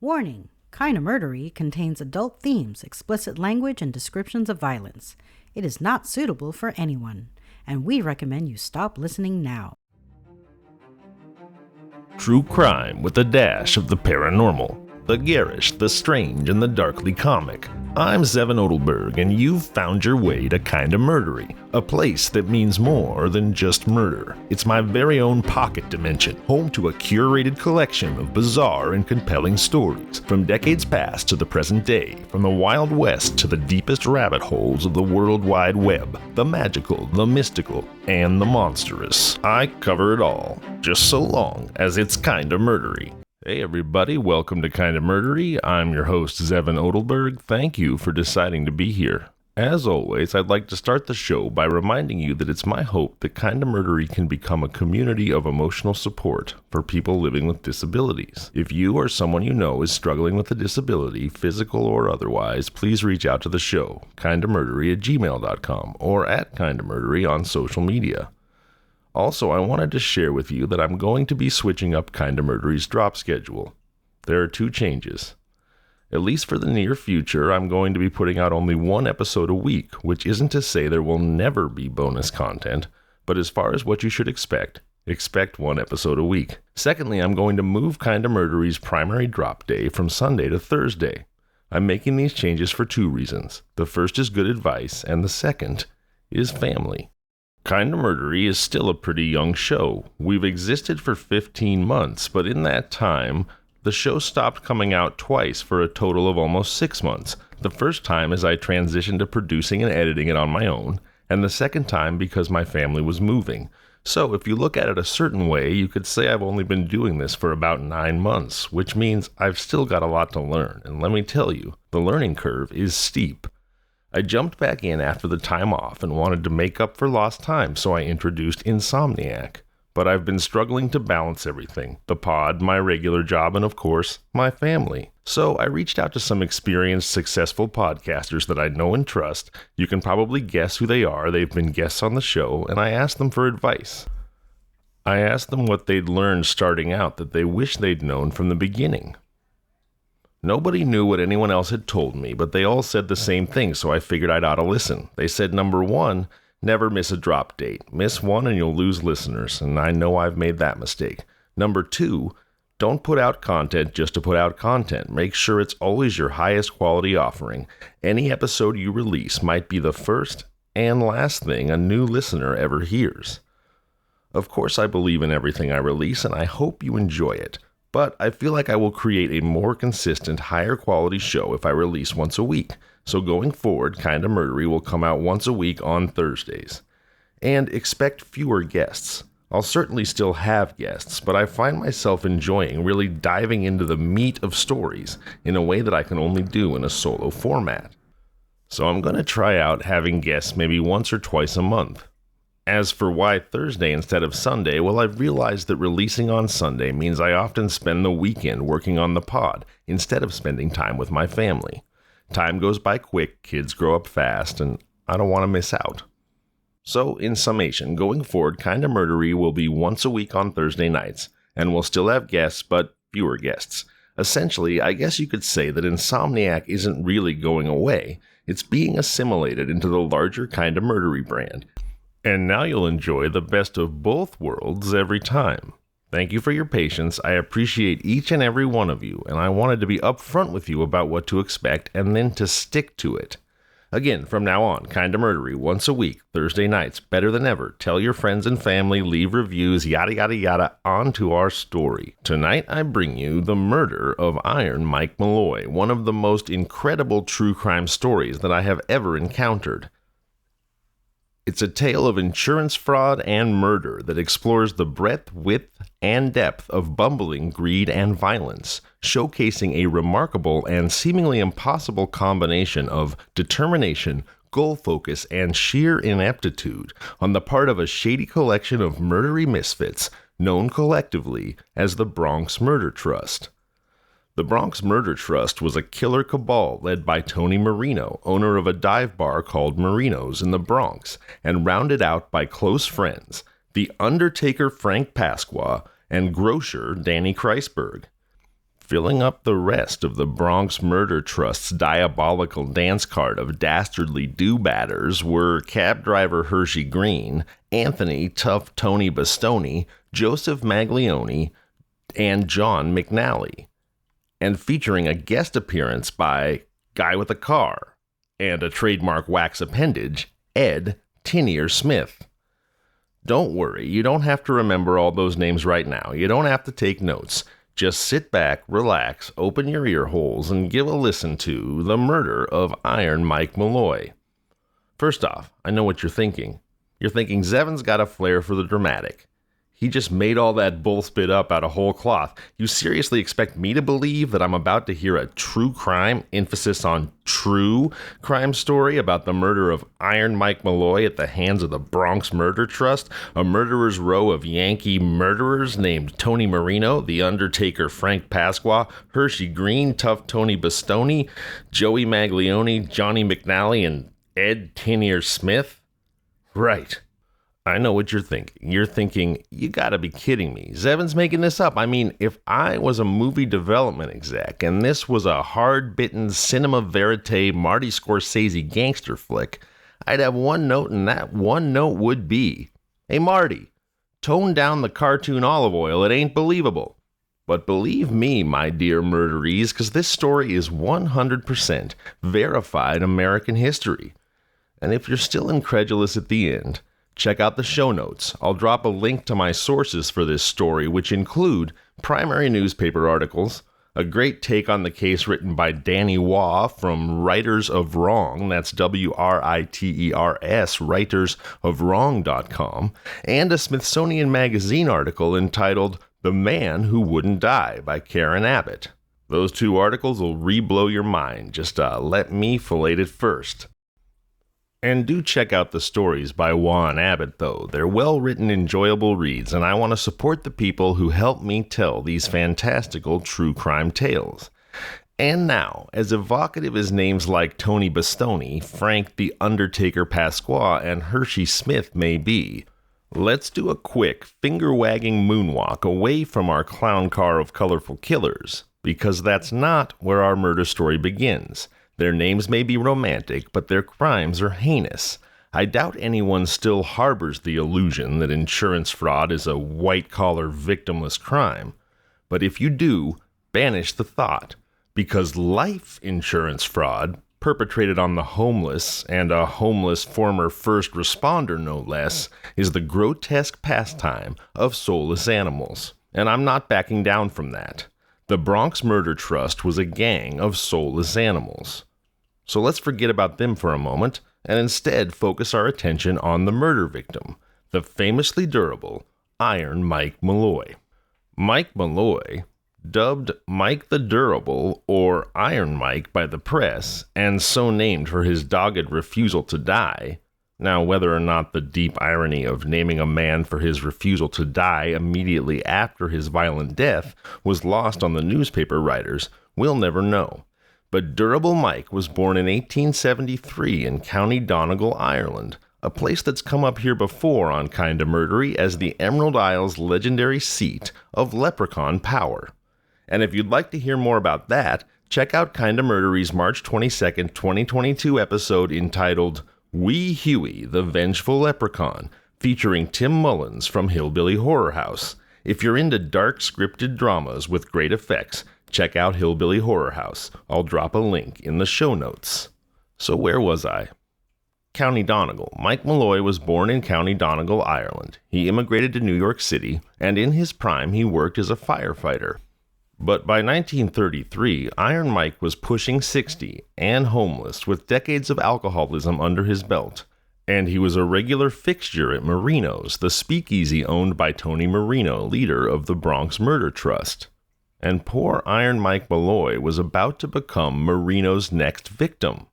Warning! Kinda Murdery contains adult themes, explicit language, and descriptions of violence. It is not suitable for anyone, and we recommend you stop listening now. True crime with a dash of the paranormal, the garish, the strange, and the darkly comic. I'm Zevon Odelberg, and you've found your way to Kinda Murdery, a place that means more than just murder. It's my very own pocket dimension, home to a curated collection of bizarre and compelling stories, from decades past to the present day, from the Wild West to the deepest rabbit holes of the World Wide Web, the magical, the mystical, and the monstrous. I cover it all, just so long as it's Kinda Murdery. Hey everybody, welcome to Kinda Murdery. I'm your host, Zevon Odelberg. Thank you for deciding to be here. As always, I'd like to start the show by reminding you that it's my hope that Kinda Murdery can become a community of emotional support for people living with disabilities. If you or someone you know is struggling with a disability, physical or otherwise, please reach out to the show, kindamurdery@gmail.com, or @kindamurdery on social media. Also, I wanted to share with you that I'm going to be switching up Kinda Murdery's drop schedule. There are two changes. At least for the near future, I'm going to be putting out only one episode a week, which isn't to say there will never be bonus content, but as far as what you should expect one episode a week. Secondly, I'm going to move Kinda Murdery's primary drop day from Sunday to Thursday. I'm making these changes for two reasons. The first is good advice, and the second is family. Kinda Murdery is still a pretty young show. We've existed for 15 months, but in that time, the show stopped coming out twice for a total of almost 6 months. The first time as I transitioned to producing and editing it on my own, and the second time because my family was moving. So if you look at it a certain way, you could say I've only been doing this for about 9 months, which means I've still got a lot to learn. And let me tell you, the learning curve is steep. I jumped back in after the time off and wanted to make up for lost time, so I introduced Insomniac. But I've been struggling to balance everything: the pod, my regular job, and of course, my family. So I reached out to some experienced, successful podcasters that I know and trust. You can probably guess who they are. They've been guests on the show, and I asked them for advice. I asked them what they'd learned starting out that they wish they'd known from the beginning. Nobody knew what anyone else had told me, but they all said the same thing, so I figured I'd ought to listen. They said, number one, never miss a drop date. Miss one and you'll lose listeners, and I know I've made that mistake. Number two, don't put out content just to put out content. Make sure it's always your highest quality offering. Any episode you release might be the first and last thing a new listener ever hears. Of course, I believe in everything I release, and I hope you enjoy it. But I feel like I will create a more consistent, higher quality show if I release once a week. So going forward, Kinda Murdery will come out once a week on Thursdays. And expect fewer guests. I'll certainly still have guests, but I find myself enjoying really diving into the meat of stories in a way that I can only do in a solo format. So I'm going to try out having guests maybe once or twice a month. As for why Thursday instead of Sunday, well, I've realized that releasing on Sunday means I often spend the weekend working on the pod instead of spending time with my family. Time goes by quick, kids grow up fast, and I don't want to miss out. So, in summation, going forward, Kinda Murdery will be once a week on Thursday nights, and we'll still have guests, but fewer guests. Essentially, I guess you could say that Insomniac isn't really going away. It's being assimilated into the larger Kinda Murdery brand. And now you'll enjoy the best of both worlds every time. Thank you for your patience. I appreciate each and every one of you, and I wanted to be upfront with you about what to expect and then to stick to it. Again, from now on, Kinda Murdery, once a week, Thursday nights, better than ever. Tell your friends and family, leave reviews, yada yada yada, on to our story. Tonight I bring you the murder of Iron Mike Malloy, one of the most incredible true crime stories that I have ever encountered. It's a tale of insurance fraud and murder that explores the breadth, width, and depth of bumbling greed and violence, showcasing a remarkable and seemingly impossible combination of determination, goal focus, and sheer ineptitude on the part of a shady collection of murdery misfits known collectively as the Bronx Murder Trust. The Bronx Murder Trust was a killer cabal led by Tony Marino, owner of a dive bar called Marino's in the Bronx, and rounded out by close friends, the undertaker Frank Pasqua and grocer Danny Kreisberg. Filling up the rest of the Bronx Murder Trust's diabolical dance card of dastardly do-batters were cab driver Hershey Green, Anthony Tough Tony Bastoni, Joseph Maglione, and John McNally, and featuring a guest appearance by Guy with a Car and a trademark wax appendage, Ed Tinier Smith. Don't worry, you don't have to remember all those names right now. You don't have to take notes. Just sit back, relax, open your ear holes, and give a listen to the murder of Iron Mike Malloy. First off, I know what you're thinking. You're thinking Zevon's got a flair for the dramatic. He just made all that bull spit up out of whole cloth. You seriously expect me to believe that I'm about to hear a true crime, emphasis on true crime story about the murder of Iron Mike Malloy at the hands of the Bronx Murder Trust, a murderer's row of Yankee murderers named Tony Marino, The Undertaker Frank Pasqua, Hershey Green, Tough Tony Bastoni, Joey Maglione, Johnny McNally, and Ed Tinier Smith? Right. I know what you're thinking. You're thinking, you gotta be kidding me. Zevon's making this up. I mean, if I was a movie development exec and this was a hard-bitten cinema verite Marty Scorsese gangster flick, I'd have one note, and that one note would be, hey Marty, tone down the cartoon olive oil, it ain't believable. But believe me, my dear murderees, because this story is 100% verified American history. And if you're still incredulous at the end, check out the show notes. I'll drop a link to my sources for this story, which include primary newspaper articles, a great take on the case written by Danny Waugh from Writers of Wrong, that's WRITERS, writersofwrong.com, and a Smithsonian Magazine article entitled The Man Who Wouldn't Die by Karen Abbott. Those two articles will re-blow your mind. Just let me fillet it first. And do check out the stories by Waugh and Abbott, though. They're well-written, enjoyable reads, and I want to support the people who help me tell these fantastical true crime tales. And now, as evocative as names like Tony Bastoni, Frank the Undertaker Pasqua, and Hershey Smith may be, let's do a quick finger-wagging moonwalk away from our clown car of colorful killers, because that's not where our murder story begins. Their names may be romantic, but their crimes are heinous. I doubt anyone still harbors the illusion that insurance fraud is a white-collar, victimless crime. But if you do, banish the thought, because life insurance fraud, perpetrated on the homeless, and a homeless former first responder no less, is the grotesque pastime of soulless animals. And I'm not backing down from that. The Bronx Murder Trust was a gang of soulless animals. So let's forget about them for a moment, and instead focus our attention on the murder victim, the famously durable Iron Mike Malloy. Mike Malloy, dubbed Mike the Durable or Iron Mike by the press, and so named for his dogged refusal to die. Now, whether or not the deep irony of naming a man for his refusal to die immediately after his violent death was lost on the newspaper writers, we'll never know. But Durable Mike was born in 1873 in County Donegal, Ireland, a place that's come up here before on Kinda Murdery as the Emerald Isle's legendary seat of leprechaun power. And if you'd like to hear more about that, check out Kinda Murdery's March 22nd, 2022 episode entitled Wee Huey, the Vengeful Leprechaun, featuring Tim Mullins from Hillbilly Horror House. If you're into dark scripted dramas with great effects, check out Hillbilly Horror House. I'll drop a link in the show notes. So where was I? County Donegal. Mike Malloy was born in County Donegal, Ireland. He immigrated to New York City, and in his prime he worked as a firefighter. But by 1933, Iron Mike was pushing 60 and homeless with decades of alcoholism under his belt. And he was a regular fixture at Marino's, the speakeasy owned by Tony Marino, leader of the Bronx Murder Trust. And poor Iron Mike Malloy was about to become Marino's next victim.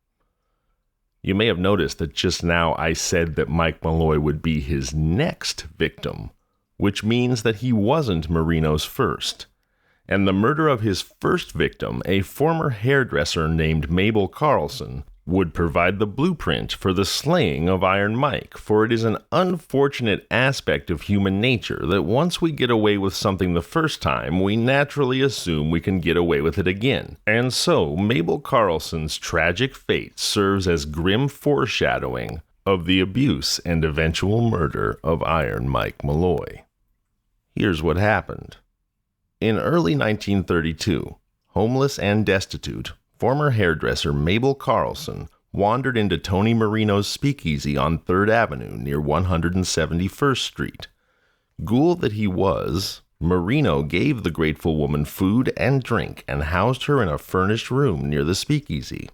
You may have noticed that just now I said that Mike Malloy would be his next victim, which means that he wasn't Marino's first. And the murder of his first victim, a former hairdresser named Mabel Carlson, would provide the blueprint for the slaying of Iron Mike, for it is an unfortunate aspect of human nature that once we get away with something the first time, we naturally assume we can get away with it again. And so, Mabel Carlson's tragic fate serves as grim foreshadowing of the abuse and eventual murder of Iron Mike Malloy. Here's what happened. In early 1932, homeless and destitute, former hairdresser Mabel Carlson wandered into Tony Marino's speakeasy on 3rd Avenue near 171st Street. Ghoul that he was, Marino gave the grateful woman food and drink and housed her in a furnished room near the speakeasy.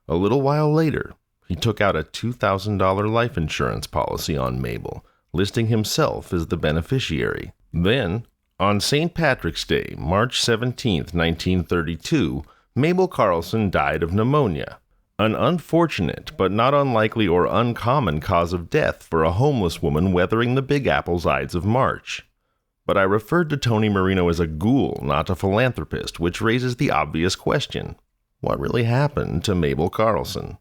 A little while later, he took out a $2,000 life insurance policy on Mabel, listing himself as the beneficiary. Then, on St. Patrick's Day, March 17, 1932, Mabel Carlson died of pneumonia, an unfortunate but not unlikely or uncommon cause of death for a homeless woman weathering the Big Apple's Ides of March. But I referred to Tony Marino as a ghoul, not a philanthropist, which raises the obvious question. What really happened to Mabel Carlson?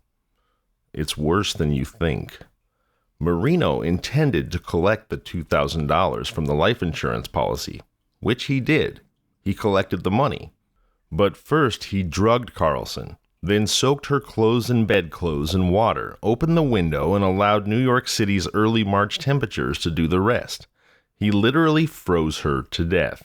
It's worse than you think. Marino intended to collect the $2,000 from the life insurance policy, which he did. He collected the money. But first he drugged Carlson, then soaked her clothes and bedclothes in water, opened the window, and allowed New York City's early March temperatures to do the rest. He literally froze her to death.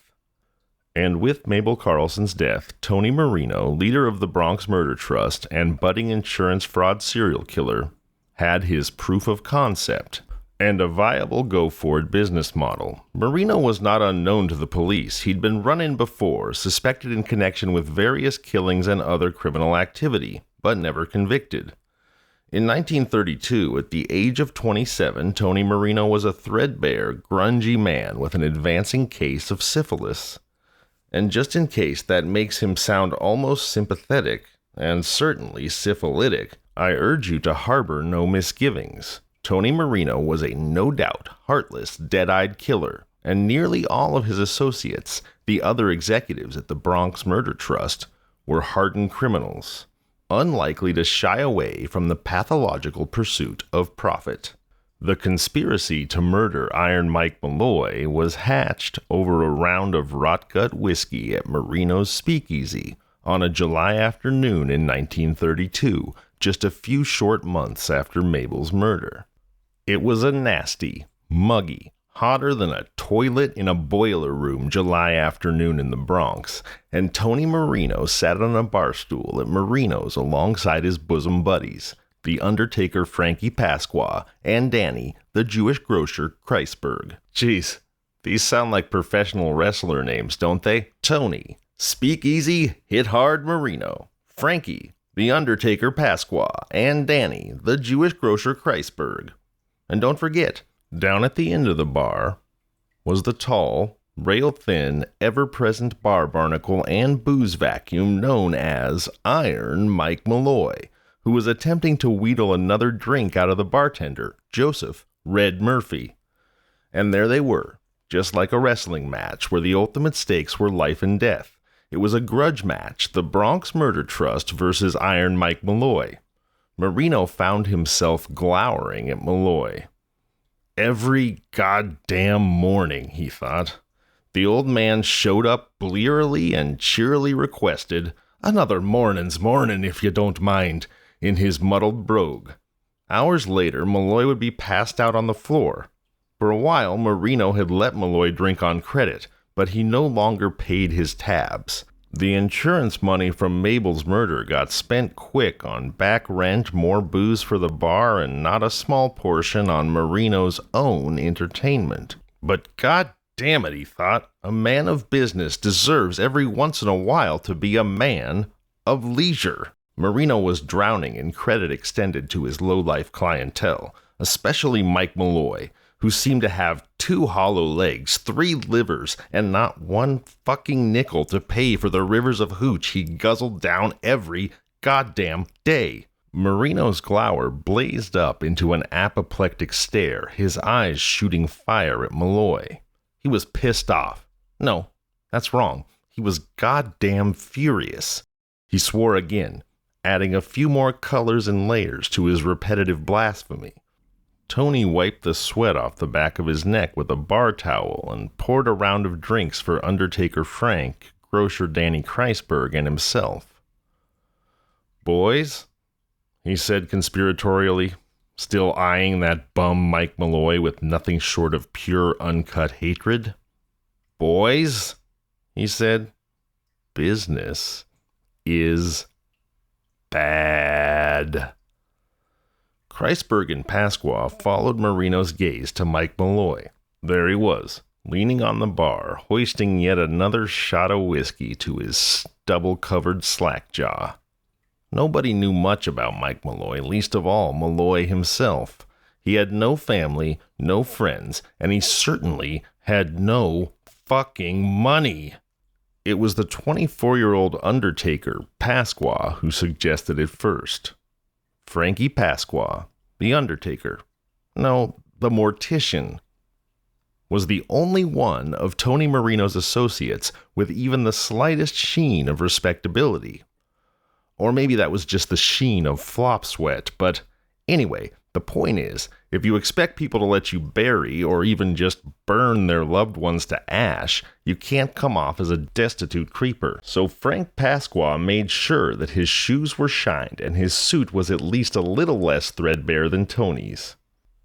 And with Mabel Carlson's death, Tony Marino, leader of the Bronx Murder Trust and budding insurance fraud serial killer, had his proof of concept and a viable go-forward business model. Marino was not unknown to the police. He'd been run in before, suspected in connection with various killings and other criminal activity, but never convicted. In 1932, at the age of 27, Tony Marino was a threadbare, grungy man with an advancing case of syphilis. And just in case that makes him sound almost sympathetic, and certainly syphilitic, I urge you to harbor no misgivings. Tony Marino was a no-doubt, heartless, dead-eyed killer, and nearly all of his associates, the other executives at the Bronx Murder Trust, were hardened criminals, unlikely to shy away from the pathological pursuit of profit. The conspiracy to murder Iron Mike Malloy was hatched over a round of rot-gut whiskey at Marino's speakeasy on a July afternoon in 1932, just a few short months after Mabel's murder. It was a nasty, muggy, hotter than a toilet in a boiler room July afternoon in the Bronx, and Tony Marino sat on a bar stool at Marino's alongside his bosom buddies, the undertaker Frankie Pasqua and Danny, the Jewish grocer Kreisberg. Jeez, these sound like professional wrestler names, don't they? Tony, Speakeasy, Hit Hard Marino. Frankie, the undertaker Pasqua, and Danny, the Jewish grocer Kreisberg. And don't forget, down at the end of the bar was the tall, rail-thin, ever-present bar barnacle and booze vacuum known as Iron Mike Malloy, who was attempting to wheedle another drink out of the bartender, Joseph Red Murphy. And there they were, just like a wrestling match where the ultimate stakes were life and death. It was a grudge match, the Bronx Murder Trust versus Iron Mike Malloy. Marino found himself glowering at Malloy. Every goddamn morning, he thought. The old man showed up blearily and cheerily requested, "Another mornin's mornin', if you don't mind," in his muddled brogue. Hours later, Malloy would be passed out on the floor. For a while, Marino had let Malloy drink on credit, but he no longer paid his tabs. The insurance money from Mabel's murder got spent quick on back rent, more booze for the bar, and not a small portion on Marino's own entertainment. But god damn it, he thought, a man of business deserves every once in a while to be a man of leisure. Marino was drowning in credit extended to his low-life clientele, especially Mike Malloy, who seemed to have 2 hollow legs, 3 livers, and not one fucking nickel to pay for the rivers of hooch he guzzled down every goddamn day. Marino's glower blazed up into an apoplectic stare, his eyes shooting fire at Malloy. He was pissed off. No, that's wrong. He was goddamn furious. He swore again, adding a few more colors and layers to his repetitive blasphemy. Tony wiped the sweat off the back of his neck with a bar towel and poured a round of drinks for Undertaker Frank, grocer Danny Kreisberg, and himself. "Boys," he said conspiratorially, still eyeing that bum Mike Malloy with nothing short of pure uncut hatred. "Boys," he said, "business is bad." Kreisberg and Pasqua followed Marino's gaze to Mike Malloy. There he was, leaning on the bar, hoisting yet another shot of whiskey to his stubble-covered slack jaw. Nobody knew much about Mike Malloy, least of all Malloy himself. He had no family, no friends, and he certainly had no fucking money. It was the 24-year-old Undertaker, Pasqua, who suggested it first. Frankie Pasqua, the Undertaker, no, the Mortician, was the only one of Tony Marino's associates with even the slightest sheen of respectability. Or maybe that was just the sheen of flop sweat, but anyway, the point is, if you expect people to let you bury or even just burn their loved ones to ash, you can't come off as a destitute creeper. So Frank Pasqua made sure that his shoes were shined and his suit was at least a little less threadbare than Tony's.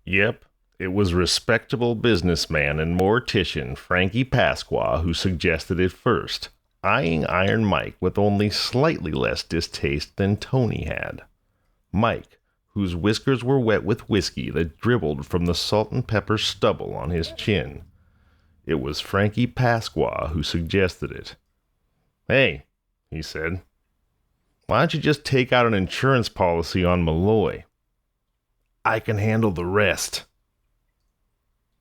Yep, it was respectable businessman and mortician Frankie Pasqua who suggested it first, eyeing Iron Mike with only slightly less distaste than Tony had. Mike, whose whiskers were wet with whiskey that dribbled from the salt and pepper stubble on his chin. It was Frankie Pasqua who suggested it. "Hey," he said, "why don't you just take out an insurance policy on Malloy? I can handle the rest."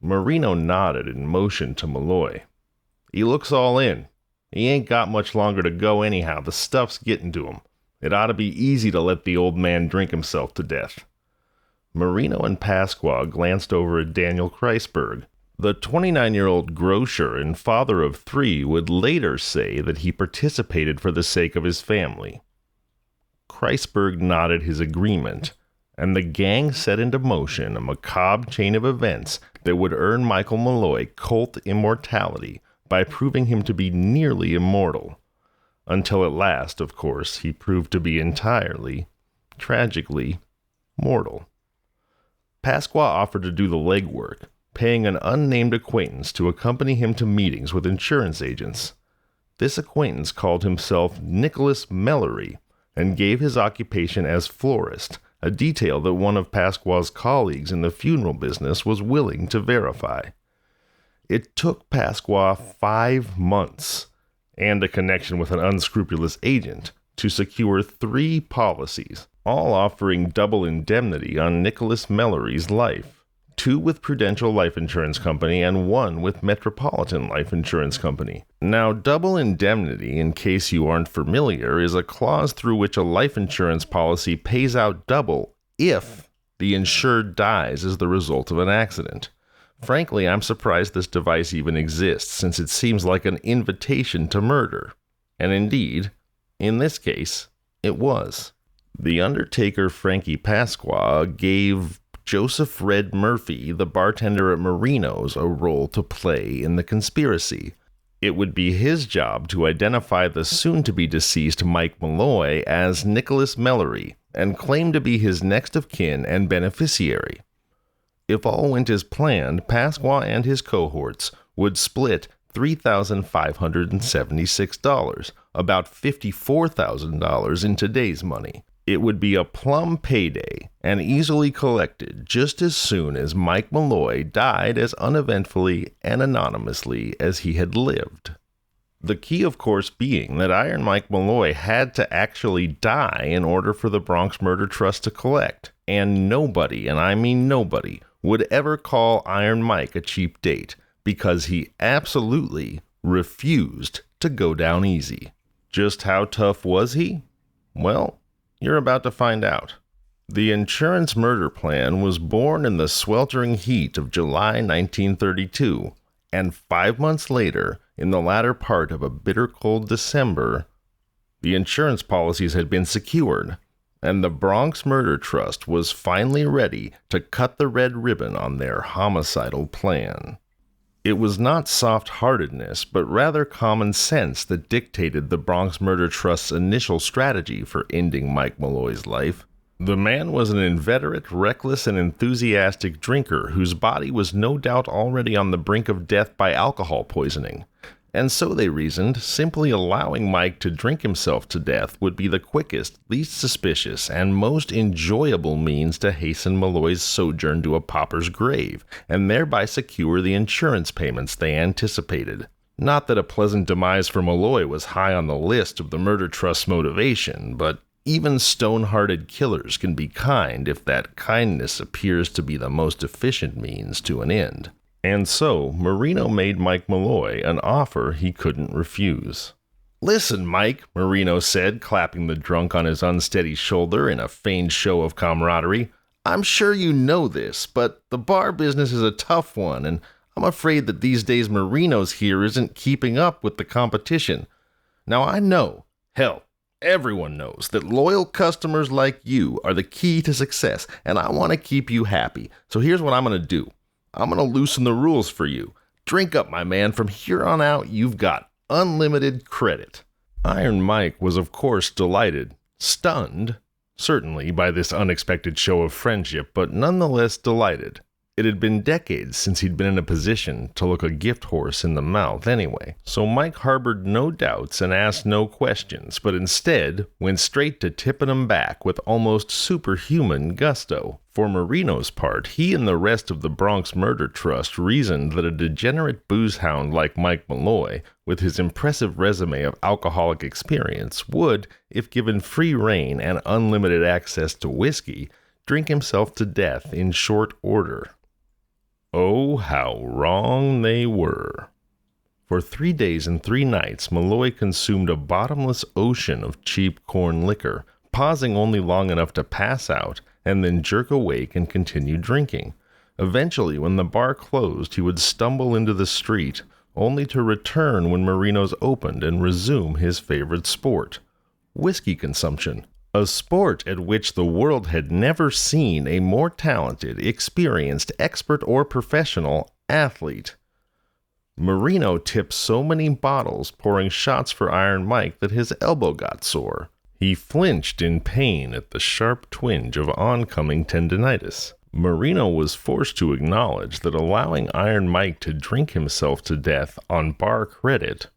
Marino nodded and motioned to Malloy. "He looks all in. He ain't got much longer to go anyhow. The stuff's getting to him. It ought to be easy to let the old man drink himself to death." Marino and Pasqua glanced over at Daniel Kreisberg. The 29-year-old grocer and father of 3 would later say that he participated for the sake of his family. Kreisberg nodded his agreement, and the gang set into motion a macabre chain of events that would earn Michael Malloy cult immortality by proving him to be nearly immortal. Until at last, of course, he proved to be entirely, tragically, mortal. Pasqua offered to do the legwork, paying an unnamed acquaintance to accompany him to meetings with insurance agents. This acquaintance called himself Nicholas Malloy and gave his occupation as florist, a detail that one of Pasqua's colleagues in the funeral business was willing to verify. It took Pasqua 5 months and a connection with an unscrupulous agent to secure 3 policies, all offering double indemnity on Nicholas Malloy's life, 2 with Prudential Life Insurance Company and 1 with Metropolitan Life Insurance Company. Now, double indemnity, in case you aren't familiar, is a clause through which a life insurance policy pays out double if the insured dies as the result of an accident. Frankly, I'm surprised this device even exists, since it seems like an invitation to murder. And indeed, in this case, it was. The Undertaker Frankie Pasqua gave Joseph Red Murphy, the bartender at Marino's, a role to play in the conspiracy. It would be his job to identify the soon-to-be deceased Mike Malloy as Nicholas Malloy and claim to be his next of kin and beneficiary. If all went as planned, Pasqua and his cohorts would split $3,576, about $54,000 in today's money. It would be a plum payday and easily collected just as soon as Mike Malloy died as uneventfully and anonymously as he had lived. The key, of course, being that Iron Mike Malloy had to actually die in order for the Bronx Murder Trust to collect, and nobody, and I mean nobody, would ever call Iron Mike a cheap date, because he absolutely refused to go down easy. Just how tough was he? Well, you're about to find out. The insurance murder plan was born in the sweltering heat of July 1932, and 5 months later, in the latter part of a bitter cold December, the insurance policies had been secured, and the Bronx Murder Trust was finally ready to cut the red ribbon on their homicidal plan. It was not soft-heartedness, but rather common sense that dictated the Bronx Murder Trust's initial strategy for ending Mike Malloy's life. The man was an inveterate, reckless, and enthusiastic drinker whose body was no doubt already on the brink of death by alcohol poisoning. And so they reasoned, simply allowing Mike to drink himself to death would be the quickest, least suspicious, and most enjoyable means to hasten Malloy's sojourn to a pauper's grave, and thereby secure the insurance payments they anticipated. Not that a pleasant demise for Malloy was high on the list of the murder trust's motivation, but even stone-hearted killers can be kind if that kindness appears to be the most efficient means to an end. And so, Marino made Mike Malloy an offer he couldn't refuse. "Listen, Mike," Marino said, clapping the drunk on his unsteady shoulder in a feigned show of camaraderie. "I'm sure you know this, but the bar business is a tough one, and I'm afraid that these days Marino's here isn't keeping up with the competition. Now I know, hell, everyone knows that loyal customers like you are the key to success, and I want to keep you happy. So here's what I'm going to do. I'm going to loosen the rules for you. Drink up, my man. From here on out, you've got unlimited credit." Iron Mike was of course delighted, stunned, certainly by this unexpected show of friendship, but nonetheless delighted. It had been decades since he'd been in a position to look a gift horse in the mouth anyway, so Mike harbored no doubts and asked no questions, but instead went straight to tipping him back with almost superhuman gusto. For Marino's part, he and the rest of the Bronx Murder Trust reasoned that a degenerate booze-hound like Mike Malloy, with his impressive resume of alcoholic experience, would, if given free rein and unlimited access to whiskey, drink himself to death in short order. Oh, how wrong they were. For 3 days and 3 nights, Malloy consumed a bottomless ocean of cheap corn liquor, pausing only long enough to pass out and then jerk awake and continue drinking. Eventually, when the bar closed, he would stumble into the street, only to return when Marino's opened and resume his favorite sport, whiskey consumption. A sport at which the world had never seen a more talented, experienced, expert, or professional athlete. Marino tipped so many bottles, pouring shots for Iron Mike, that his elbow got sore. He flinched in pain at the sharp twinge of oncoming tendinitis. Marino was forced to acknowledge that allowing Iron Mike to drink himself to death on bar credit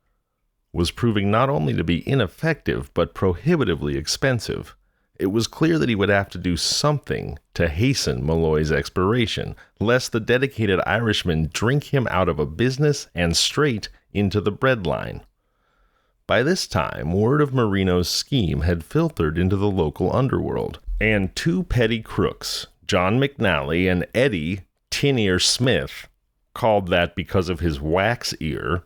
was proving not only to be ineffective, but prohibitively expensive. It was clear that he would have to do something to hasten Malloy's expiration, lest the dedicated Irishman drink him out of a business and straight into the breadline. By this time, word of Marino's scheme had filtered into the local underworld, and 2 petty crooks, John McNally and Eddie Tin Ear Smith, called that because of his wax ear,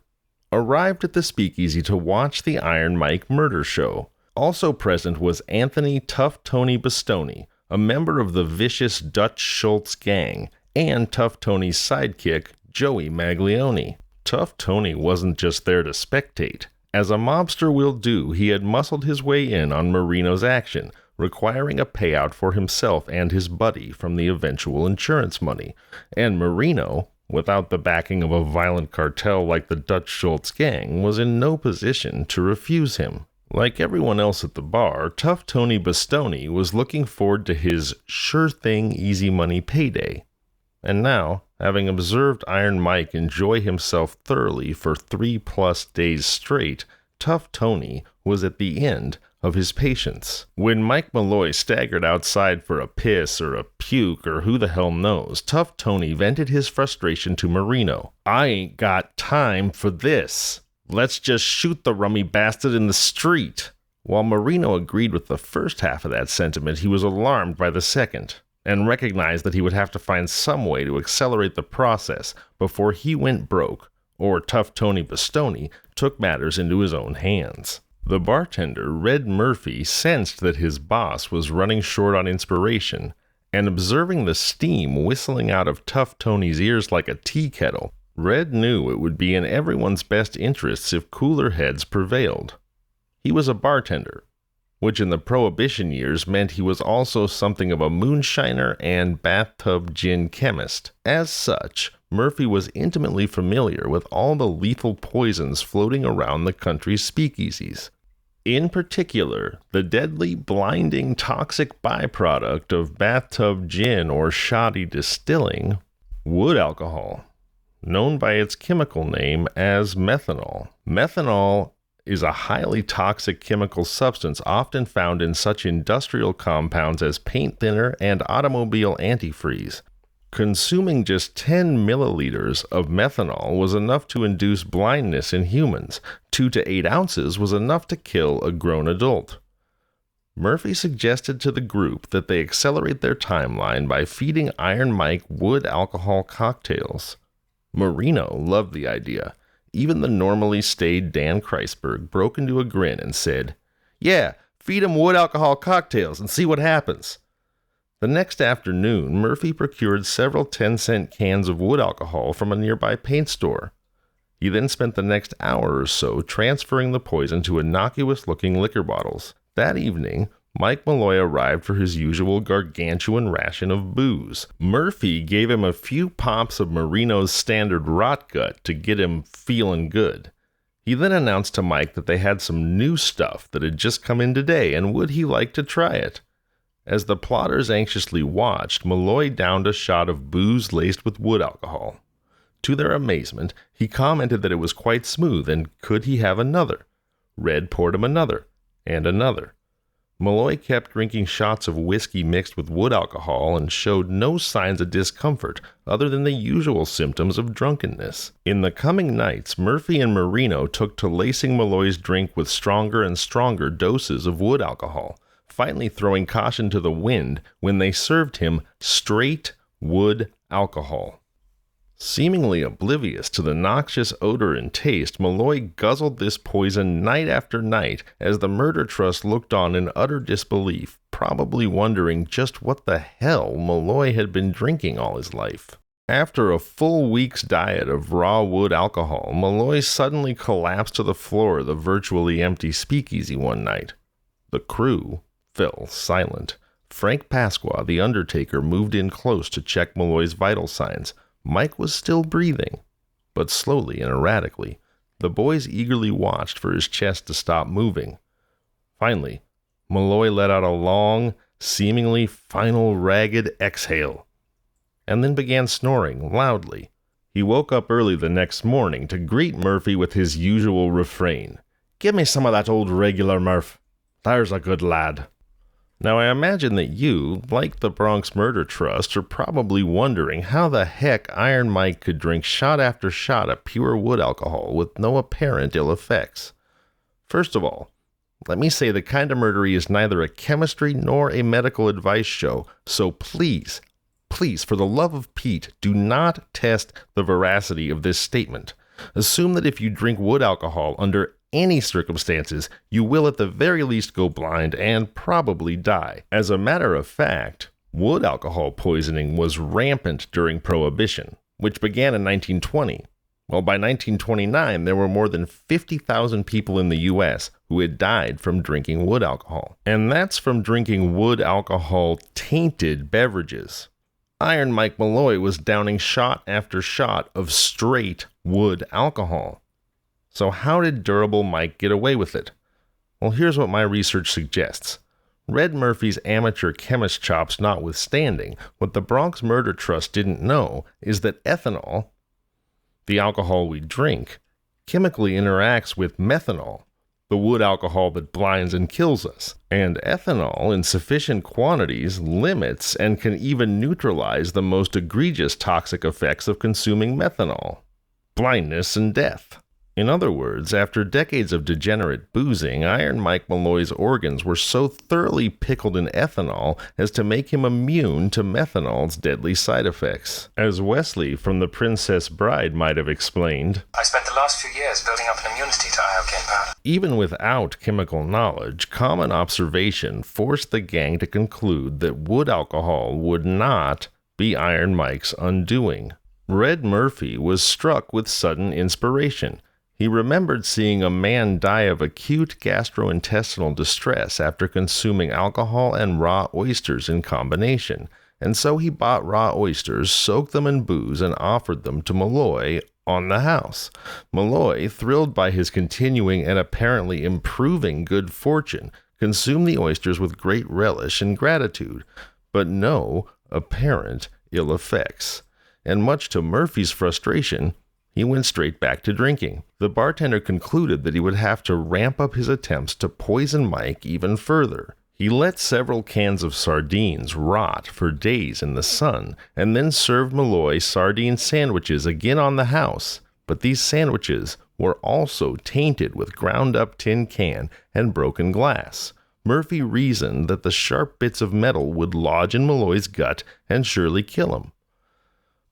arrived at the speakeasy to watch the Iron Mike murder show. Also present was Anthony Tough Tony Bastoni, a member of the vicious Dutch Schultz gang, and Tough Tony's sidekick, Joey Maglione. Tough Tony wasn't just there to spectate. As a mobster will do, he had muscled his way in on Marino's action, requiring a payout for himself and his buddy from the eventual insurance money. And Marino, without the backing of a violent cartel like the Dutch Schultz gang, was in no position to refuse him. Like everyone else at the bar, Tough Tony Bastoni was looking forward to his sure-thing easy money payday. And now, having observed Iron Mike enjoy himself thoroughly for 3+ days straight, Tough Tony was at the end of his patience. When Mike Malloy staggered outside for a piss or a puke or who the hell knows, Tough Tony vented his frustration to Marino. "I ain't got time for this. Let's just shoot the rummy bastard in the street." While Marino agreed with the first half of that sentiment, he was alarmed by the second, and recognized that he would have to find some way to accelerate the process before he went broke, or Tough Tony Bastoni took matters into his own hands. The bartender, Red Murphy, sensed that his boss was running short on inspiration, and observing the steam whistling out of Tough Tony's ears like a tea kettle, Red knew it would be in everyone's best interests if cooler heads prevailed. He was a bartender. which in the Prohibition years meant he was also something of a moonshiner and bathtub gin chemist. As such, Murphy was intimately familiar with all the lethal poisons floating around the country's speakeasies. In particular, the deadly, blinding, toxic byproduct of bathtub gin or shoddy distilling, wood alcohol, known by its chemical name as methanol. Methanol is a highly toxic chemical substance often found in such industrial compounds as paint thinner and automobile antifreeze. Consuming just 10 milliliters of methanol was enough to induce blindness in humans. 2 to 8 ounces was enough to kill a grown adult. Murphy suggested to the group that they accelerate their timeline by feeding Iron Mike wood alcohol cocktails. Marino loved the idea. Even the normally staid Dan Kreisberg broke into a grin and said, "Yeah, feed him wood alcohol cocktails and see what happens." The next afternoon, Murphy procured several 10-cent cans of wood alcohol from a nearby paint store. He then spent the next hour or so transferring the poison to innocuous-looking liquor bottles. That evening, Mike Malloy arrived for his usual gargantuan ration of booze. Murphy gave him a few pops of Marino's standard rot gut to get him feeling good. He then announced to Mike that they had some new stuff that had just come in today, and would he like to try it? As the plotters anxiously watched, Malloy downed a shot of booze laced with wood alcohol. To their amazement, he commented that it was quite smooth, and could he have another? Red poured him another, and another. Malloy kept drinking shots of whiskey mixed with wood alcohol and showed no signs of discomfort other than the usual symptoms of drunkenness. In the coming nights, Murphy and Marino took to lacing Malloy's drink with stronger and stronger doses of wood alcohol, finally throwing caution to the wind when they served him straight wood alcohol. Seemingly oblivious to the noxious odor and taste, Malloy guzzled this poison night after night as the Murder Trust looked on in utter disbelief, probably wondering just what the hell Malloy had been drinking all his life. After a full week's diet of raw wood alcohol, Malloy suddenly collapsed to the floor of the virtually empty speakeasy one night. The crew fell silent. Frank Pasqua, the undertaker, moved in close to check Malloy's vital signs. Mike was still breathing, but slowly and erratically. The boys eagerly watched for his chest to stop moving. Finally, Malloy let out a long, seemingly final ragged exhale, and then began snoring loudly. He woke up early the next morning to greet Murphy with his usual refrain. "Give me some of that old regular, Murph. There's a good lad." Now, I imagine that you, like the Bronx Murder Trust, are probably wondering how the heck Iron Mike could drink shot after shot of pure wood alcohol with no apparent ill effects. First of all, let me say that Kinda Murdery is neither a chemistry nor a medical advice show, so please, for the love of Pete, do not test the veracity of this statement. Assume that if you drink wood alcohol under any circumstances, you will at the very least go blind and probably die. As a matter of fact, wood alcohol poisoning was rampant during Prohibition, which began in 1920. Well, by 1929, there were more than 50,000 people in the U.S. who had died from drinking wood alcohol. And that's from drinking wood alcohol-tainted beverages. Iron Mike Malloy was downing shot after shot of straight wood alcohol. So how did Durable Mike get away with it? Well, here's what my research suggests. Red Murphy's amateur chemist chops notwithstanding, what the Bronx Murder Trust didn't know is that ethanol, the alcohol we drink, chemically interacts with methanol, the wood alcohol that blinds and kills us. And ethanol in sufficient quantities limits and can even neutralize the most egregious toxic effects of consuming methanol: blindness and death. In other words, after decades of degenerate boozing, Iron Mike Malloy's organs were so thoroughly pickled in ethanol as to make him immune to methanol's deadly side effects. As Wesley from The Princess Bride might have explained, "I spent the last few years building up an immunity to iocane powder." Even without chemical knowledge, common observation forced the gang to conclude that wood alcohol would not be Iron Mike's undoing. Red Murphy was struck with sudden inspiration. He remembered seeing a man die of acute gastrointestinal distress after consuming alcohol and raw oysters in combination, and so he bought raw oysters, soaked them in booze, and offered them to Malloy on the house. Malloy, thrilled by his continuing and apparently improving good fortune, consumed the oysters with great relish and gratitude, but no apparent ill effects. And much to Murphy's frustration, he went straight back to drinking. The bartender concluded that he would have to ramp up his attempts to poison Mike even further. He let several cans of sardines rot for days in the sun, and then served Malloy sardine sandwiches again on the house. But these sandwiches were also tainted with ground-up tin can and broken glass. Murphy reasoned that the sharp bits of metal would lodge in Malloy's gut and surely kill him.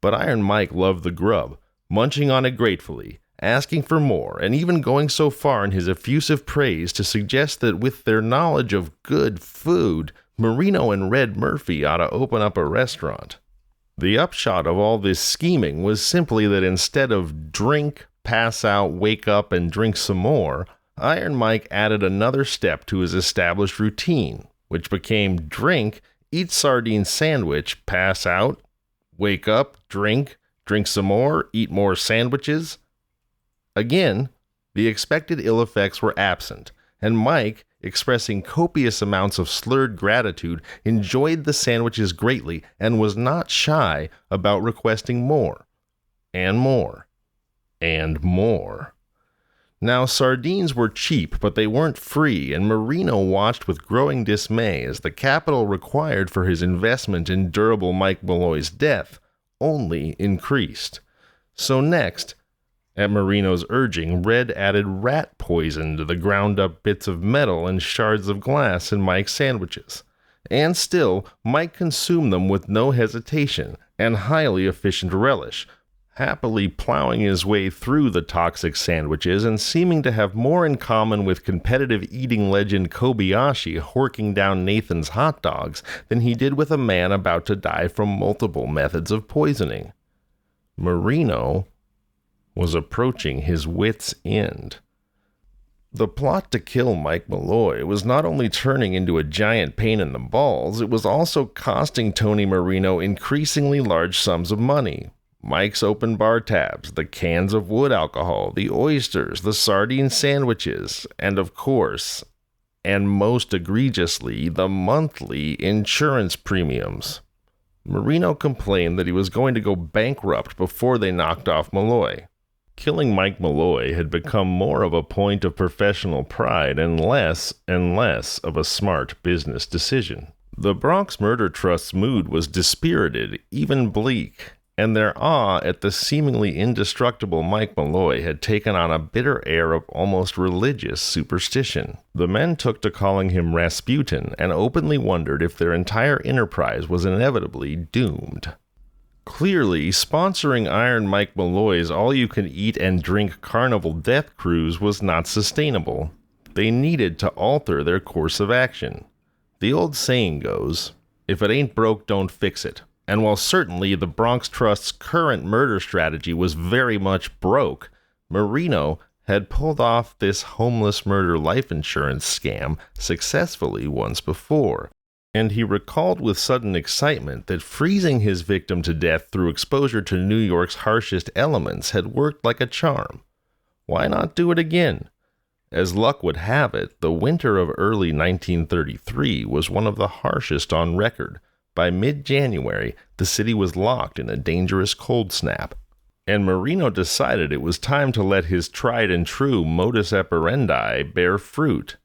But Iron Mike loved the grub, munching on it gratefully, asking for more, and even going so far in his effusive praise to suggest that with their knowledge of good food, Marino and Red Murphy ought to open up a restaurant. The upshot of all this scheming was simply that instead of drink, pass out, wake up, and drink some more, Iron Mike added another step to his established routine, which became drink, eat sardine sandwich, pass out, wake up, drink some more, eat more sandwiches. Again, the expected ill effects were absent, and Mike, expressing copious amounts of slurred gratitude, enjoyed the sandwiches greatly and was not shy about requesting more, and more, and more. Now, sardines were cheap, but they weren't free, and Marino watched with growing dismay as the capital required for his investment in durable Mike Malloy's death only increased. So next, at Marino's urging, Red added rat poison to the ground-up bits of metal and shards of glass in Mike's sandwiches. And still, Mike consumed them with no hesitation and highly efficient relish, happily plowing his way through the toxic sandwiches and seeming to have more in common with competitive eating legend Kobayashi horking down Nathan's hot dogs than he did with a man about to die from multiple methods of poisoning. Marino was approaching his wit's end. The plot to kill Mike Malloy was not only turning into a giant pain in the balls, it was also costing Tony Marino increasingly large sums of money. Mike's open bar tabs, the cans of wood alcohol, the oysters, the sardine sandwiches, and of course, and most egregiously, the monthly insurance premiums. Marino complained that he was going to go bankrupt before they knocked off Malloy. Killing Mike Malloy had become more of a point of professional pride and less of a smart business decision. The Bronx Murder Trust's mood was dispirited, even bleak, and their awe at the seemingly indestructible Mike Malloy had taken on a bitter air of almost religious superstition. The men took to calling him Rasputin and openly wondered if their entire enterprise was inevitably doomed. Clearly, sponsoring Iron Mike Malloy's all-you-can-eat and drink carnival death cruise was not sustainable. They needed to alter their course of action. The old saying goes, "If it ain't broke, don't fix it." And while certainly the Bronx Trust's current murder strategy was very much broke, Marino had pulled off this homeless murder life insurance scam successfully once before, and he recalled with sudden excitement that freezing his victim to death through exposure to New York's harshest elements had worked like a charm. Why not do it again? As luck would have it, the winter of early 1933 was one of the harshest on record. By mid-January, the city was locked in a dangerous cold snap, and Marino decided it was time to let his tried-and-true modus operandi bear fruit.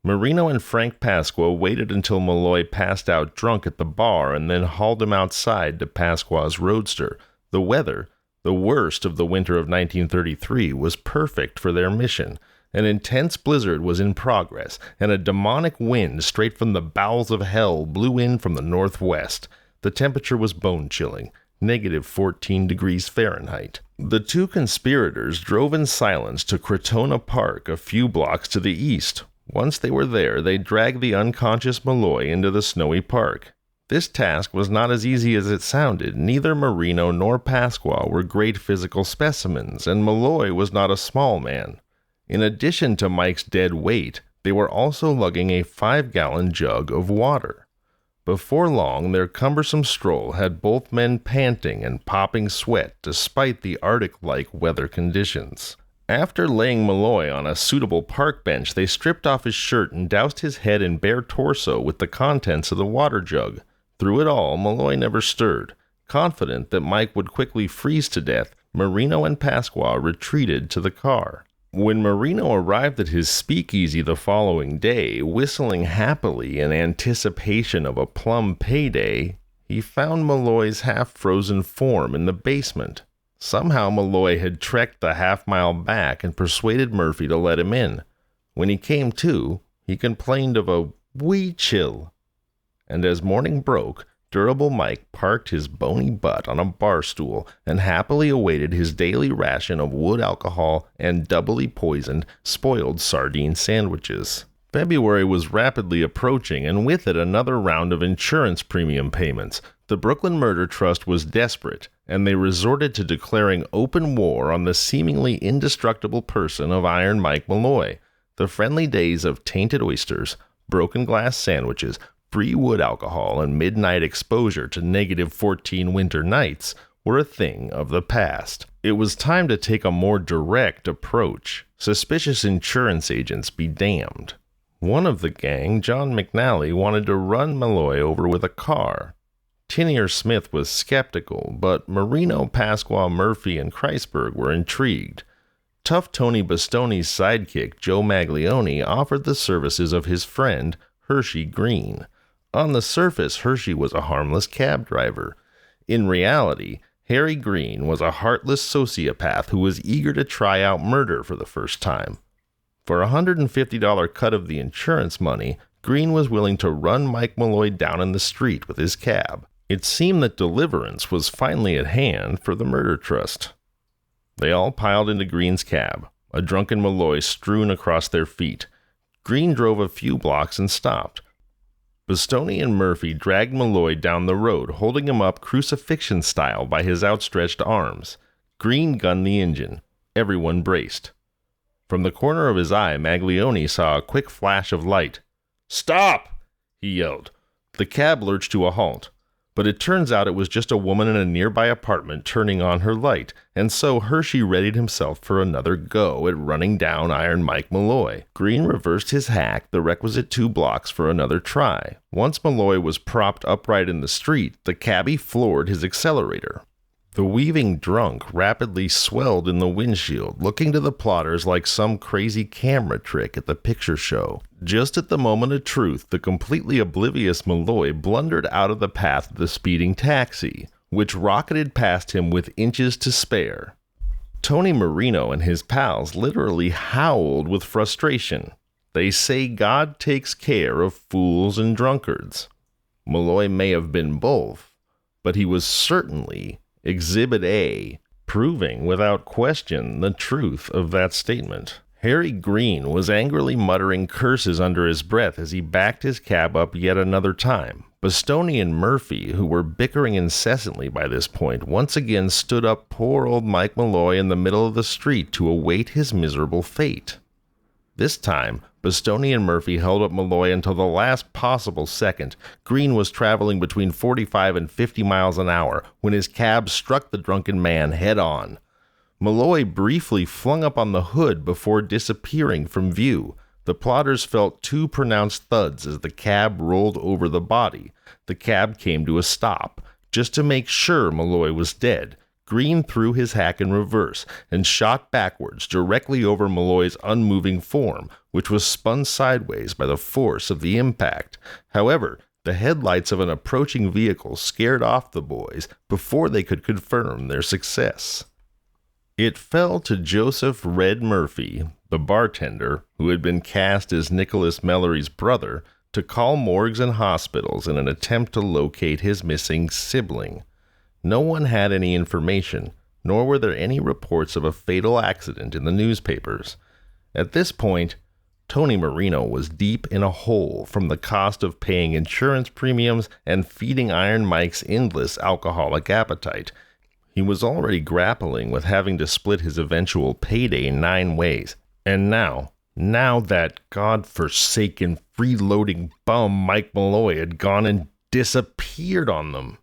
Marino and Frank Pasqua waited until Malloy passed out drunk at the bar and then hauled him outside to Pasqua's roadster. The weather, the worst of the winter of 1933, was perfect for their mission. An intense blizzard was in progress, and a demonic wind straight from the bowels of hell blew in from the northwest. The temperature was bone-chilling, -14 degrees Fahrenheit. The two conspirators drove in silence to Crotona Park, a few blocks to the east. Once they were there, they dragged the unconscious Malloy into the snowy park. This task was not as easy as it sounded. Neither Marino nor Pasqua were great physical specimens, and Malloy was not a small man. In addition to Mike's dead weight, they were also lugging a 5-gallon jug of water. Before long, their cumbersome stroll had both men panting and popping sweat despite the Arctic-like weather conditions. After laying Malloy on a suitable park bench, they stripped off his shirt and doused his head and bare torso with the contents of the water jug. Through it all, Malloy never stirred. Confident that Mike would quickly freeze to death, Marino and Pasqua retreated to the car. When Marino arrived at his speakeasy the following day, whistling happily in anticipation of a plum payday, he found Malloy's half-frozen form in the basement. Somehow Malloy had trekked the half-mile back and persuaded Murphy to let him in. When he came to, he complained of a wee chill. And as morning broke, Durable Mike parked his bony butt on a bar stool and happily awaited his daily ration of wood alcohol and doubly poisoned, spoiled sardine sandwiches. February was rapidly approaching, and with it another round of insurance premium payments. The Brooklyn Murder Trust was desperate, and they resorted to declaring open war on the seemingly indestructible person of Iron Mike Malloy. The friendly days of tainted oysters, broken glass sandwiches, free wood alcohol, and midnight exposure to -14 winter nights were a thing of the past. It was time to take a more direct approach. Suspicious insurance agents be damned. One of the gang, John McNally, wanted to run Malloy over with a car. Tinier Smith was skeptical, but Marino, Pasqua, Murphy, and Kreisberg were intrigued. Tough Tony Bastoni's sidekick, Joe Maglione, offered the services of his friend, Hershey Green. On the surface, Hershey was a harmless cab driver. In reality, Harry Green was a heartless sociopath who was eager to try out murder for the first time. For a $150 cut of the insurance money, Green was willing to run Mike Malloy down in the street with his cab. It seemed that deliverance was finally at hand for the Murder Trust. They all piled into Green's cab, a drunken Malloy strewn across their feet. Green drove a few blocks and stopped. Bastoni and Murphy dragged Malloy down the road, holding him up crucifixion style by his outstretched arms. Green gunned the engine. Everyone braced. From the corner of his eye, Maglione saw a quick flash of light. "Stop!" he yelled. The cab lurched to a halt. But it turns out it was just a woman in a nearby apartment turning on her light, and so Hershey readied himself for another go at running down Iron Mike Malloy. Green reversed his hack the requisite 2 blocks for another try. Once Malloy was propped upright in the street, the cabbie floored his accelerator. The weaving drunk rapidly swelled in the windshield, looking to the plotters like some crazy camera trick at the picture show. Just at the moment of truth, the completely oblivious Malloy blundered out of the path of the speeding taxi, which rocketed past him with inches to spare. Tony Marino and his pals literally howled with frustration. They say God takes care of fools and drunkards. Malloy may have been both, but he was certainly Exhibit A, proving without question the truth of that statement. Harry Green was angrily muttering curses under his breath as he backed his cab up yet another time. Bastoni and Murphy, who were bickering incessantly by this point, once again stood up poor old Mike Malloy in the middle of the street to await his miserable fate. This time, Bastoni and Murphy held up Malloy until the last possible second. Green was traveling between 45 and 50 miles an hour when his cab struck the drunken man head-on. Malloy briefly flung up on the hood before disappearing from view. The plotters felt 2 pronounced thuds as the cab rolled over the body. The cab came to a stop. Just to make sure Malloy was dead, Green threw his hack in reverse and shot backwards directly over Malloy's unmoving form, which was spun sideways by the force of the impact. However, the headlights of an approaching vehicle scared off the boys before they could confirm their success. It fell to Joseph Red Murphy, the bartender, who had been cast as Nicholas Mallory's brother, to call morgues and hospitals in an attempt to locate his missing sibling. No one had any information, nor were there any reports of a fatal accident in the newspapers. At this point, Tony Marino was deep in a hole from the cost of paying insurance premiums and feeding Iron Mike's endless alcoholic appetite. He was already grappling with having to split his eventual payday 9 ways. And now that God-forsaken freeloading bum Mike Malloy had gone and disappeared on them.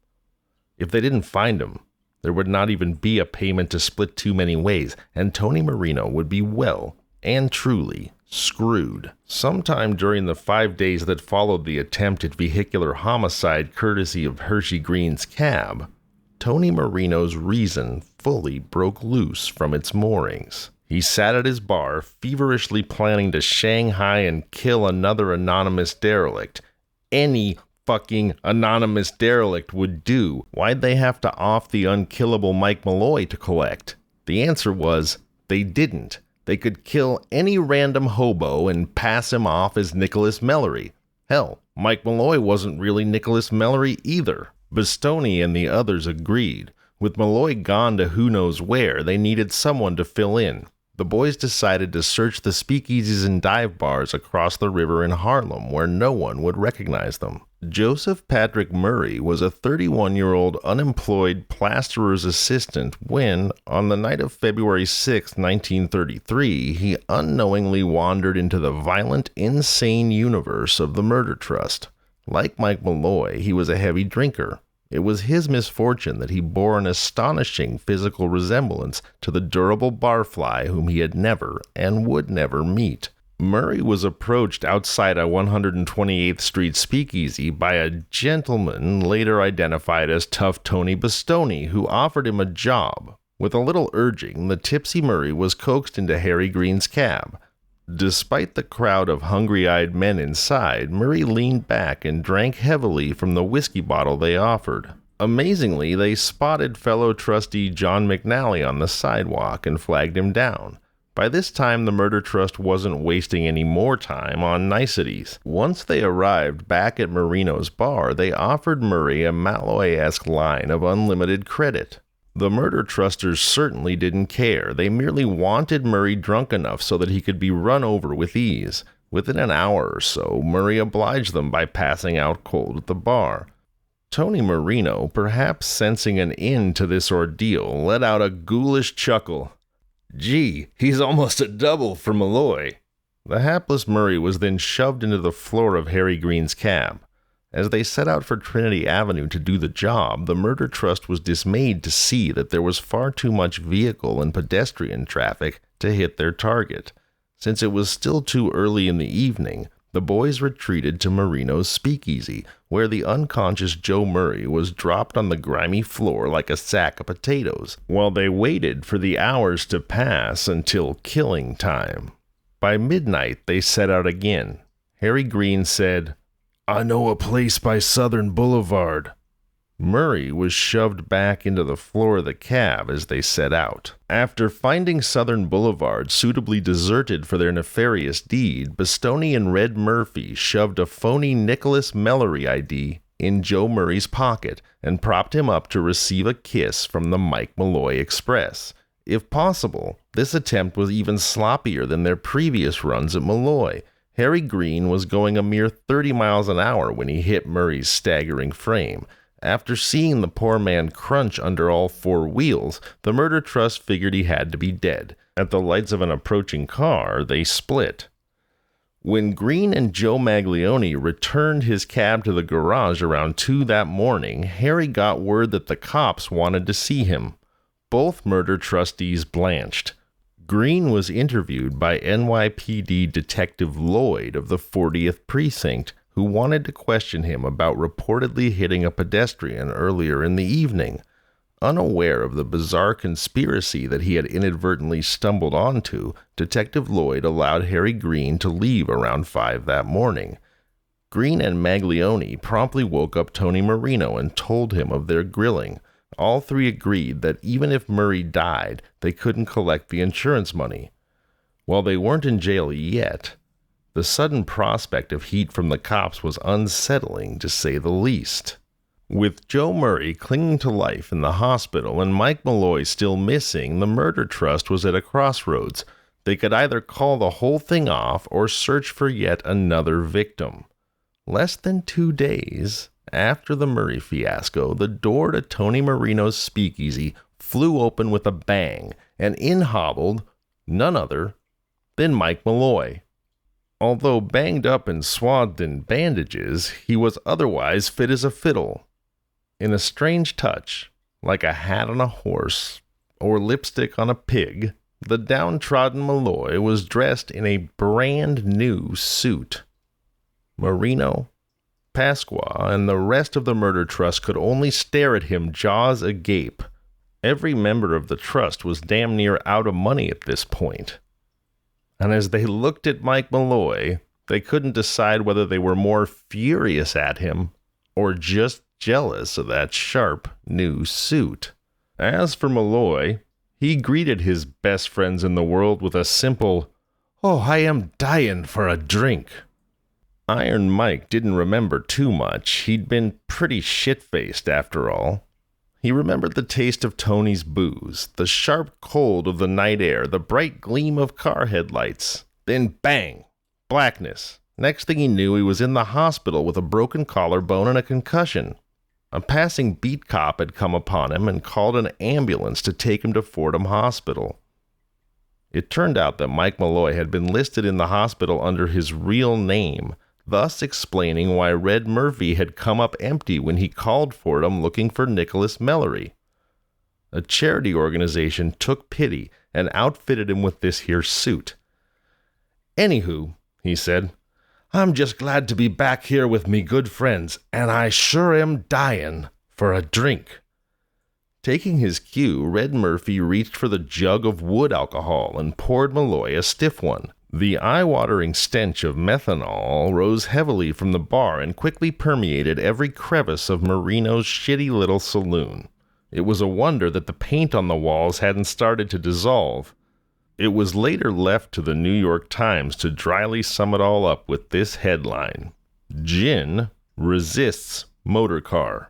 If they didn't find him, there would not even be a payment to split too many ways, and Tony Marino would be well and truly screwed. Sometime during the 5 days that followed the attempted vehicular homicide courtesy of Hershey Green's cab, Tony Marino's reason fully broke loose from its moorings. He sat at his bar, feverishly planning to shanghai and kill another anonymous derelict. Any fucking anonymous derelict would do. Why'd they have to off the unkillable Mike Malloy to collect? The answer was, they didn't. They could kill any random hobo and pass him off as Nicholas Mallory. Hell, Mike Malloy wasn't really Nicholas Mallory either. Bastoni and the others agreed. With Malloy gone to who knows where, they needed someone to fill in. The boys decided to search the speakeasies and dive bars across the river in Harlem where no one would recognize them. Joseph Patrick Murray was a 31-year-old unemployed plasterer's assistant when, on the night of February 6, 1933, he unknowingly wandered into the violent, insane universe of the Murder Trust. Like Mike Malloy, he was a heavy drinker. It was his misfortune that he bore an astonishing physical resemblance to the durable barfly whom he had never and would never meet. Murray was approached outside a 128th Street speakeasy by a gentleman later identified as Tough Tony Bastoni, who offered him a job. With a little urging, the tipsy Murray was coaxed into Harry Green's cab. Despite the crowd of hungry-eyed men inside, Murray leaned back and drank heavily from the whiskey bottle they offered. Amazingly, they spotted fellow trustee John McNally on the sidewalk and flagged him down. By this time, the Murder Trust wasn't wasting any more time on niceties. Once they arrived back at Marino's bar, they offered Murray a Malloy-esque line of unlimited credit. The Murder Trusters certainly didn't care. They merely wanted Murray drunk enough so that he could be run over with ease. Within an hour or so, Murray obliged them by passing out cold at the bar. Tony Marino, perhaps sensing an end to this ordeal, let out a ghoulish chuckle. Gee, he's almost a double for Malloy. The hapless Murray was then shoved into the floor of Harry Green's cab. As they set out for Trinity Avenue to do the job, the Murder Trust was dismayed to see that there was far too much vehicle and pedestrian traffic to hit their target. Since it was still too early in the evening, the boys retreated to Marino's speakeasy, where the unconscious Joe Murray was dropped on the grimy floor like a sack of potatoes, while they waited for the hours to pass until killing time. By midnight, they set out again. Harry Green said, "I know a place by Southern Boulevard." Murray was shoved back into the floor of the cab as they set out. After finding Southern Boulevard suitably deserted for their nefarious deed, Bastoni and Red Murphy shoved a phony Nicholas Mallory ID in Joe Murray's pocket and propped him up to receive a kiss from the Mike Malloy Express. If possible, this attempt was even sloppier than their previous runs at Malloy. Harry Green was going a mere 30 miles an hour when he hit Murray's staggering frame. After seeing the poor man crunch under all 4 wheels, the Murder Trust figured he had to be dead. At the lights of an approaching car, they split. When Green and Joe Maglione returned his cab to the garage around 2 that morning, Harry got word that the cops wanted to see him. Both murder trustees blanched. Green was interviewed by NYPD Detective Lloyd of the 40th Precinct, who wanted to question him about reportedly hitting a pedestrian earlier in the evening. Unaware of the bizarre conspiracy that he had inadvertently stumbled onto, Detective Lloyd allowed Harry Green to leave around 5 that morning. Green and Maglione promptly woke up Tony Marino and told him of their grilling. All 3 agreed that even if Murray died, they couldn't collect the insurance money. While they weren't in jail yet, the sudden prospect of heat from the cops was unsettling, to say the least. With Joe Murray clinging to life in the hospital and Mike Malloy still missing, the Murder Trust was at a crossroads. They could either call the whole thing off or search for yet another victim. Less than 2 days after the Murray fiasco, the door to Tony Marino's speakeasy flew open with a bang, and in hobbled none other than Mike Malloy. Although banged up and swathed in bandages, he was otherwise fit as a fiddle. In a strange touch, like a hat on a horse or lipstick on a pig, the downtrodden Malloy was dressed in a brand new suit. Marino, Pasqua, and the rest of the murder trust could only stare at him, jaws agape. Every member of the trust was damn near out of money at this point. And as they looked at Mike Malloy, they couldn't decide whether they were more furious at him or just jealous of that sharp new suit. As for Malloy, he greeted his best friends in the world with a simple, "Oh, I am dying for a drink." Iron Mike didn't remember too much. He'd been pretty shit-faced after all. He remembered the taste of Tony's booze, the sharp cold of the night air, the bright gleam of car headlights. Then bang! Blackness. Next thing he knew, he was in the hospital with a broken collarbone and a concussion. A passing beat cop had come upon him and called an ambulance to take him to Fordham Hospital. It turned out that Mike Malloy had been listed in the hospital under his real name, thus explaining why Red Murphy had come up empty when he called Fordham looking for Nicholas Mallory. A charity organization took pity and outfitted him with this here suit. "Anywho," he said, "I'm just glad to be back here with me good friends, and I sure am dying for a drink." Taking his cue, Red Murphy reached for the jug of wood alcohol and poured Malloy a stiff one. The eye-watering stench of methanol rose heavily from the bar and quickly permeated every crevice of Marino's shitty little saloon. It was a wonder that the paint on the walls hadn't started to dissolve. It was later left to the New York Times to dryly sum it all up with this headline: "Gin resists motor car."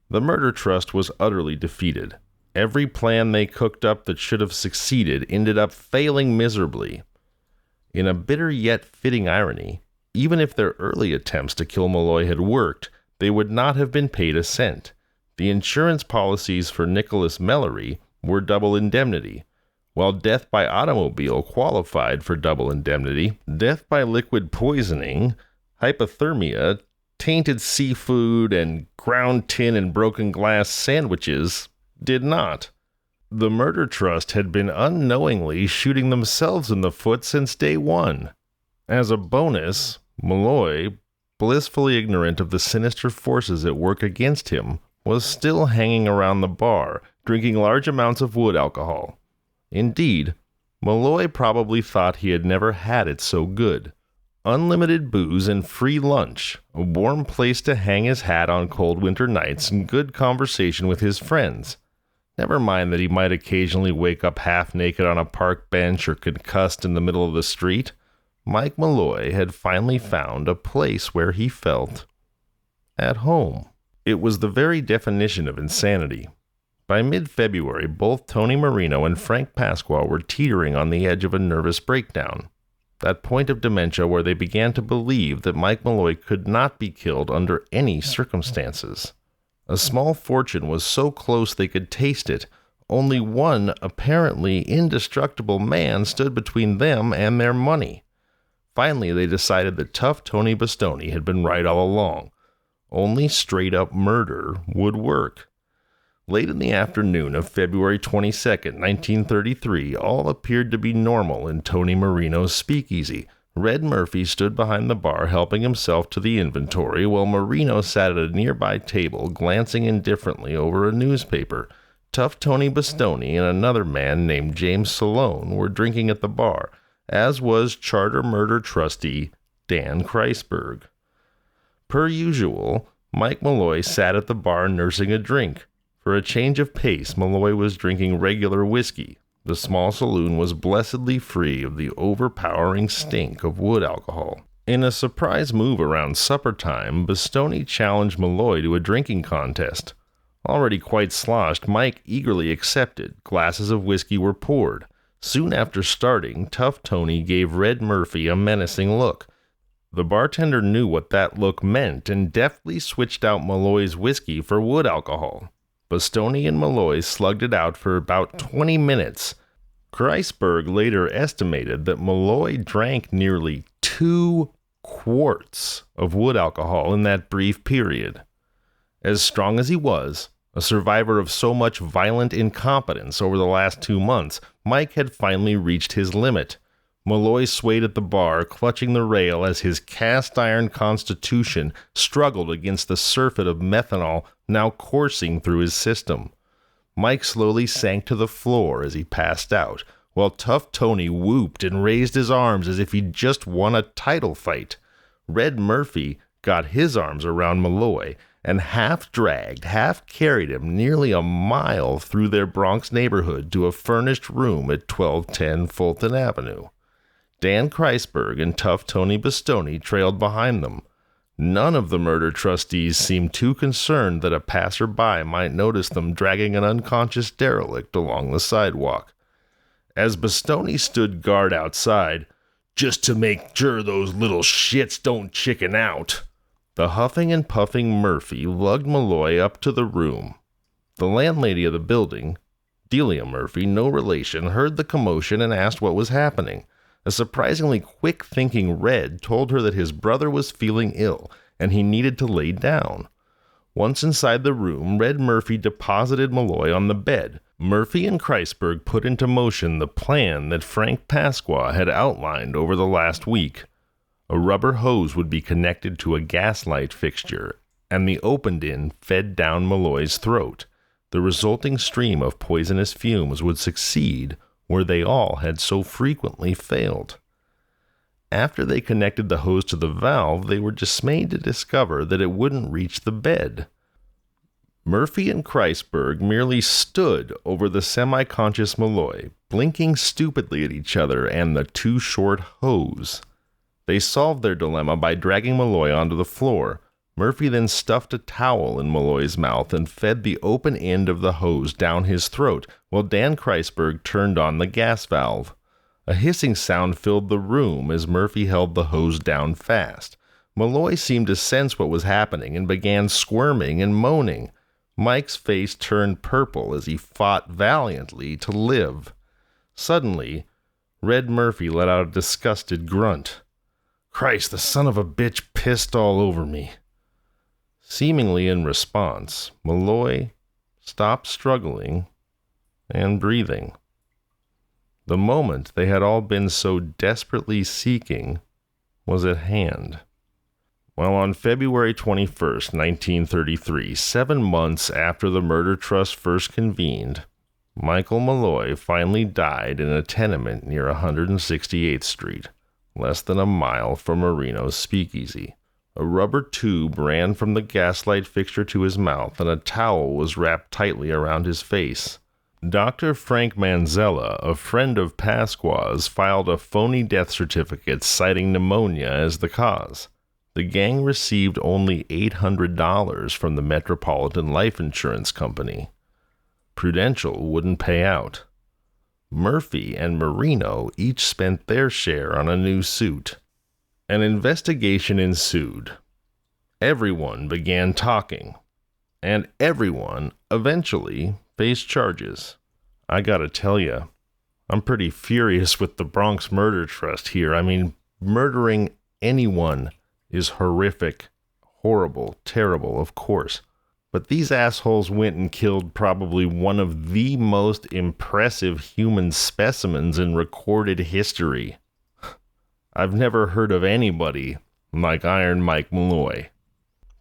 The murder trust was utterly defeated. Every plan they cooked up that should have succeeded ended up failing miserably. In a bitter yet fitting irony, even if their early attempts to kill Malloy had worked, they would not have been paid a cent. The insurance policies for Nicholas Mallory were double indemnity. While death by automobile qualified for double indemnity, death by liquid poisoning, hypothermia, tainted seafood, and ground tin and broken glass sandwiches did not. The murder trust had been unknowingly shooting themselves in the foot since day one. As a bonus, Malloy, blissfully ignorant of the sinister forces at work against him, was still hanging around the bar, drinking large amounts of wood alcohol. Indeed, Malloy probably thought he had never had it so good. Unlimited booze and free lunch, a warm place to hang his hat on cold winter nights, and good conversation with his friends. Never mind that he might occasionally wake up half naked on a park bench or concussed in the middle of the street. Mike Malloy had finally found a place where he felt at home. It was the very definition of insanity. By mid-February, both Tony Marino and Frank Pasqua were teetering on the edge of a nervous breakdown. That point of dementia where they began to believe that Mike Malloy could not be killed under any circumstances. A small fortune was so close they could taste it. Only one apparently indestructible man stood between them and their money. Finally, they decided that tough Tony Bastoni had been right all along. Only straight-up murder would work. Late in the afternoon of February 22nd, 1933, all appeared to be normal in Tony Marino's speakeasy. Red Murphy stood behind the bar helping himself to the inventory, while Marino sat at a nearby table glancing indifferently over a newspaper. Tough Tony Bastoni and another man named James Salone were drinking at the bar, as was Charter Murder Trustee Dan Kreisberg. Per usual, Mike Malloy sat at the bar nursing a drink. For a change of pace, Malloy was drinking regular whiskey. The small saloon was blessedly free of the overpowering stink of wood alcohol. In a surprise move around supper time, Bastoni challenged Malloy to a drinking contest. Already quite sloshed, Mike eagerly accepted. Glasses of whiskey were poured. Soon after starting, Tough Tony gave Red Murphy a menacing look. The bartender knew what that look meant and deftly switched out Malloy's whiskey for wood alcohol. Bastoni and Malloy slugged it out for about 20 minutes. Kreisberg later estimated that Malloy drank nearly 2 quarts of wood alcohol in that brief period. As strong as he was, a survivor of so much violent incompetence over the last 2 months, Mike had finally reached his limit. Malloy swayed at the bar, clutching the rail as his cast-iron constitution struggled against the surfeit of methanol now coursing through his system. Mike slowly sank to the floor as he passed out, while Tough Tony whooped and raised his arms as if he'd just won a title fight. Red Murphy got his arms around Malloy and half-dragged, half-carried him nearly a mile through their Bronx neighborhood to a furnished room at 1210 Fulton Avenue. Dan Kreisberg and Tough Tony Bastoni trailed behind them. None of the murder trustees seemed too concerned that a passerby might notice them dragging an unconscious derelict along the sidewalk. As Bastoni stood guard outside, just to make sure those little shits don't chicken out, the huffing and puffing Murphy lugged Malloy up to the room. The landlady of the building, Delia Murphy, no relation, heard the commotion and asked what was happening. A surprisingly quick-thinking Red told her that his brother was feeling ill and he needed to lay down. Once inside the room, Red Murphy deposited Malloy on the bed. Murphy and Kreisberg put into motion the plan that Frank Pasqua had outlined over the last week. A rubber hose would be connected to a gaslight fixture, and the opened end fed down Malloy's throat. The resulting stream of poisonous fumes would succeed where they all had so frequently failed. After they connected the hose to the valve, they were dismayed to discover that it wouldn't reach the bed. Murphy and Kreisberg merely stood over the semi-conscious Malloy, blinking stupidly at each other and the too short hose. They solved their dilemma by dragging Malloy onto the floor. Murphy then stuffed a towel in Malloy's mouth and fed the open end of the hose down his throat, while Dan Kreisberg turned on the gas valve. A hissing sound filled the room as Murphy held the hose down fast. Malloy seemed to sense what was happening and began squirming and moaning. Mike's face turned purple as he fought valiantly to live. Suddenly, Red Murphy let out a disgusted grunt. "Christ, the son of a bitch pissed all over me." Seemingly in response, Malloy stopped struggling and breathing. The moment they had all been so desperately seeking was at hand. Well, on February 21st, 1933, 7 months after the Murder Trust first convened, Michael Malloy finally died in a tenement near 168th Street, less than a mile from Marino's Speakeasy. A rubber tube ran from the gaslight fixture to his mouth, and a towel was wrapped tightly around his face. Dr. Frank Manzella, a friend of Pasqua's, filed a phony death certificate citing pneumonia as the cause. The gang received only $800 from the Metropolitan Life Insurance Company. Prudential wouldn't pay out. Murphy and Marino each spent their share on a new suit. An investigation ensued. Everyone began talking, and everyone eventually faced charges. I gotta tell you, I'm pretty furious with the Bronx Murder Trust here. I mean, murdering anyone is horrific, horrible, terrible, of course. But these assholes went and killed probably one of the most impressive human specimens in recorded history. I've never heard of anybody like Iron Mike Malloy.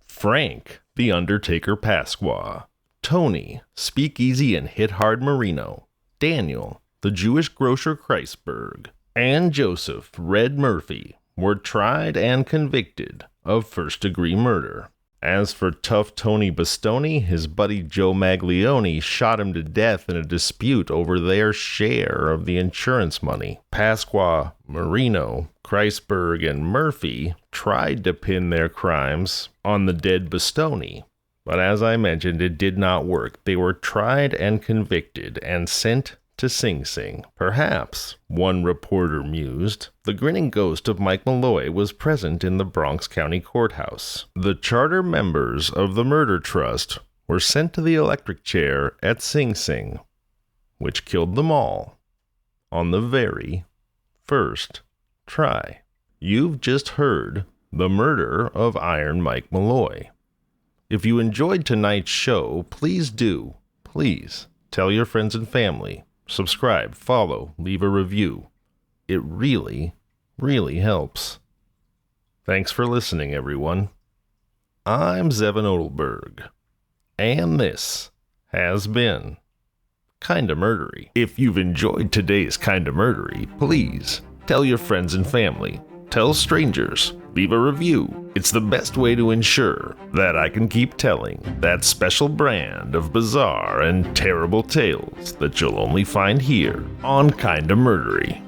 Frank, the Undertaker Pasqua. Tony, Speakeasy and Hit Hard Marino. Daniel, the Jewish grocer Kreisberg. And Joseph, Red Murphy, were tried and convicted of first-degree murder. As for Tough Tony Bastoni, his buddy Joe Maglione shot him to death in a dispute over their share of the insurance money. Pasqua, Marino, Kreisberg, and Murphy tried to pin their crimes on the dead Bastoni, but as I mentioned, it did not work. They were tried and convicted and sent to Sing Sing. Perhaps, one reporter mused, the grinning ghost of Mike Malloy was present in the Bronx County Courthouse. The charter members of the Murder Trust were sent to the electric chair at Sing Sing, which killed them all on the very first try. You've just heard the murder of Iron Mike Malloy. If you enjoyed tonight's show, please tell your friends and family. Subscribe, follow, leave a review. It really, really helps. Thanks for listening, everyone. I'm Zevon Odelberg, and this has been Kinda Murdery. If you've enjoyed today's Kinda Murdery, please tell your friends and family. Tell strangers. Leave a review. It's the best way to ensure that I can keep telling that special brand of bizarre and terrible tales that you'll only find here on Kinda Murdery.